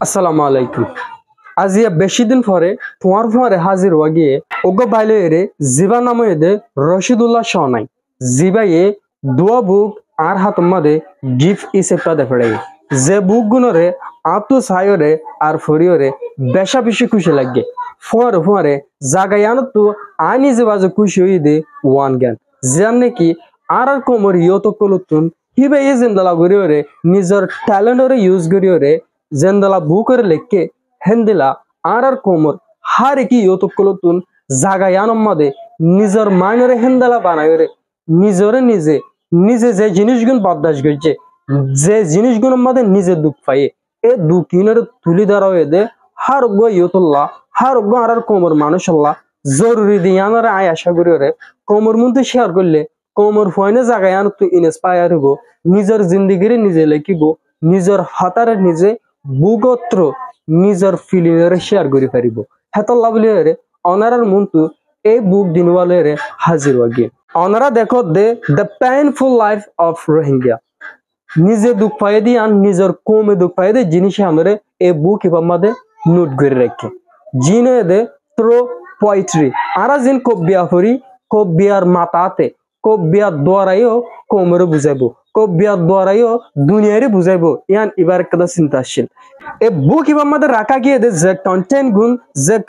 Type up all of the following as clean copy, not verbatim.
আসসালামু আলাইকুম। আজিয়া বেশি দিন পরে তোমার ফোয়ারে হাজির হওয়া গিয়ে ওগো বাইলে এরে জিবা নামে এদে রশিদুল্লাহ শনাই জিবাইয়ে দোয়া বুক আর হাত মাদে গিফট ইসেপটা দেখে যে বুক গুণরে আতু সায়রে আর ফরিয়রে বেশা বেশি খুশি লাগে ফোয়ারে ফোয়ারে জাগায়ান তো আনি যে বাজে খুশি হই দে ওয়ান জ্ঞান জান নাকি আর কোমর ইয়ত কলতুন হিবে এই জিন্দালা গরিয়রে নিজের ট্যালেন্টরে ইউজ করিয়রে জেন্দলা বুকের লেখকে হেন্দিলা আর কোমর হারে কি ইয়তকলতুন জাগায়ান মাদে নিজের মাইনরে হেন্দালা বানায়রে নিজরে নিজে নিজে যে জিনিসগুন বরদাস্ত করছে যে জিনিসগুলোর মধ্যে নিজে দুঃখ পাইয়ে এ দুঃখিনের তুলি ধরা হয়ে দে হার গো ইয়তুল্লাহ হার গো আর কোমর মানুষ আল্লাহ জরুরি দিয়ে আনারে আয় আশা করি ওরে কোমর মধ্যে শেয়ার করলে কোমর ফয়নে জাগায়ান তুই ইন্সপায়ার হইব নিজের জিন্দিগিরে নিজে লেখিব নিজের হাতারে নিজে বুগত্র নিজের ফিলিংরে শেয়ার করি পারিব হেতল্লা বলি রে অনারার মন্তু এই বুক দিনওয়ালে রে হাজির হয়ে অনারা দেখো দে the painful life of Rohingya নিজে দুঃখ পাই দি আর নিজের কমে দুঃখ পাই দে জিনিস আমাদের এই বুক ইবাম মাদে নোট করে রাখে জিনে দে থ্রো পোয়েট্রি আরা জিন কবিয়া হরি কবিয়ার মাতাতে কবিয়ার দ্বারাইও কোমরে বুঝাইবো কবিয়ার দ্বারাইও দুনিয়ারে বুঝাইবো ইয়ান এবার একটা চিন্তাশীল এ বুক ইবাম মাদে রাখা গিয়ে দে যে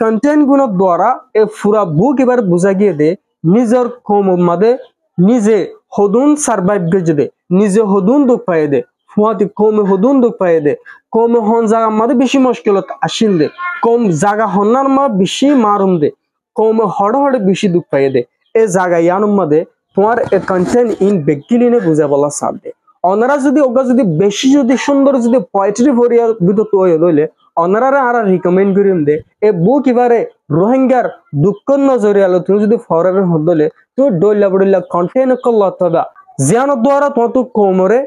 কন্টেন্ট গুণের দ্বারা এ পুরা বুক এবার বুঝা গিয়ে দে নিজের কম মাদে নিজে হদুন সার্ভাইভ করে দে নিজে হদুন দুঃখ পাই দে ফুয়াতি কমে হদুন দুঃখ পাই দে কমে হন জায়গা মাদে বেশি মুশকিলত আসিল দে কম জায়গা হনার মা বেশি মারুম দে কমে হড় হড়ে বেশি দুঃখ পাই দে এ জায়গা ইয়ানুম মাদে তোমার এ কন্টেন্ট ইন ব্যক্তিলিনে বুঝা বলা সাথ দে অনারা যদি ওগা যদি বেশি যদি সুন্দর যদি পোয়েট্রি ভরিয়ার ভিতর তৈরি হইলে অনারা আর রিকমেন্ড করিম দে এ বুক এবারে রোহিঙ্গার দুঃখ নজরে আলো তুমি যদি ফরেন হদলে তুমি ডইলা বড়িলা কন্টেন্ট করলা তবা জিয়ান দ্বারা তো কোমরে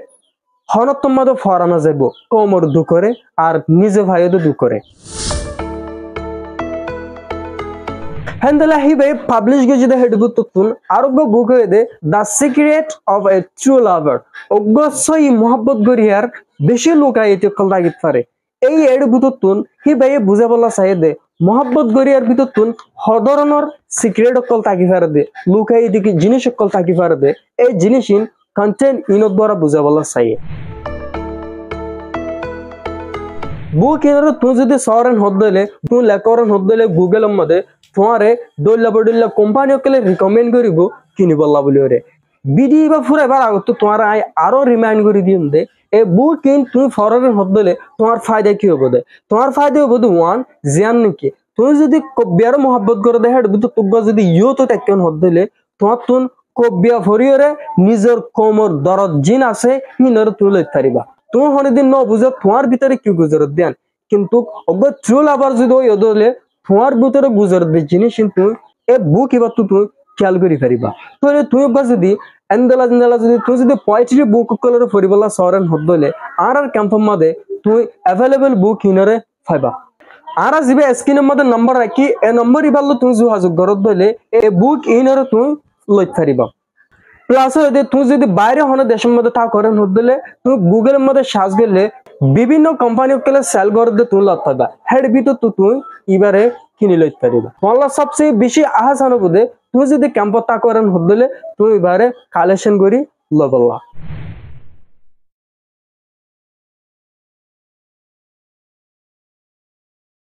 হনত তোমাদের ফরানা যাব কোমর দুঃখরে আর নিজে ভাইও দুঃখরে হেন্দলা হিবে পাবলিশ গে যদি হেডবুক তুন আরোগ্য বুক হয়ে দে the secret of a true lover অগসই মোহাব্বত গরিয়ার বেশি লোকাই এতে কলতা গিত পারে এই হেডবুক তুন হিবে বুঝা বলা চাই দে মোহাব্বত গরিয়ার ভিতর তুন হদরনর সিক্রেট অকল তাকি পারে দে লোকাই দিকে জিনিস অকল তাকি পারে দে এই জিনিস ইন কন্টেন্ট ইনোর দ্বারা বুঝা বলা চাই বুক এর তুই যদি সরেন হদলে তুই লেকরেন হদলে গুগলের মধ্যে তোমারে দইলা বডিলা কোম্পানি ওকে রিকমেন্ড করিব কিনিবল্লা বলি ওরে বিডি বা ফুরে এবার আগত তোমার আই আরো রিমাইন্ড করে দিম দে এ বুক কিন তুমি ফরেন হদলে তোমার ফায়দা কি হবে দে তোমার ফায়দা হবে দে ওয়ান জিয়ান নাকি তুমি যদি কবিয়ার মোহাব্বত করে দে হেড তো তুগা যদি ইও তো তেকেন হদলে তোমার তুন কবিয়া ফরিয়রে নিজের কোমর দরদ জিন আছে হিনরে তুলে পারিবা তুমি হনে দিন ন বুঝো তোমার ভিতরে কি গুজরত দেন কিন্তু অগ ট্রু লাভার যদি ওই হদলে তোমার ভিতরে গুজরত দে জিনিস কিন্তু এ বুক এবার তুই খেয়াল করি পারিবা তাহলে তুই যদি এন্দালা জিন্দালা যদি তুই যদি পোয়েট্রি বুক কলরে ফরিবলা সরেন হদলে আর ক্যাম্প মাদে তুই অ্যাভেলেবল বুক হিনরে পাইবা আর জিবে স্ক্রিনের মধ্যে নাম্বার রাখি এ নম্বর ইবাল্লো তুই যোগাযোগ করত দলে এ বুক হিনরে তুই লই পারিবা প্লাস হইতে তুই যদি বাইরে হনে দেশের মধ্যে তা করেন হদলে তুই গুগলের মধ্যে সার্চ করলে বিভিন্ন কোম্পানি ওকে সেল করে দে তুই লত পাইবা হেড ভিতর তুই এবারে কিনে লইতে পারিবা তোমার সবচেয়ে বেশি আহাস আনুবোধে তুই যদি ক্যাম্প তা করেন হদলে তুই এবারে কালেকশন করি লবল্লা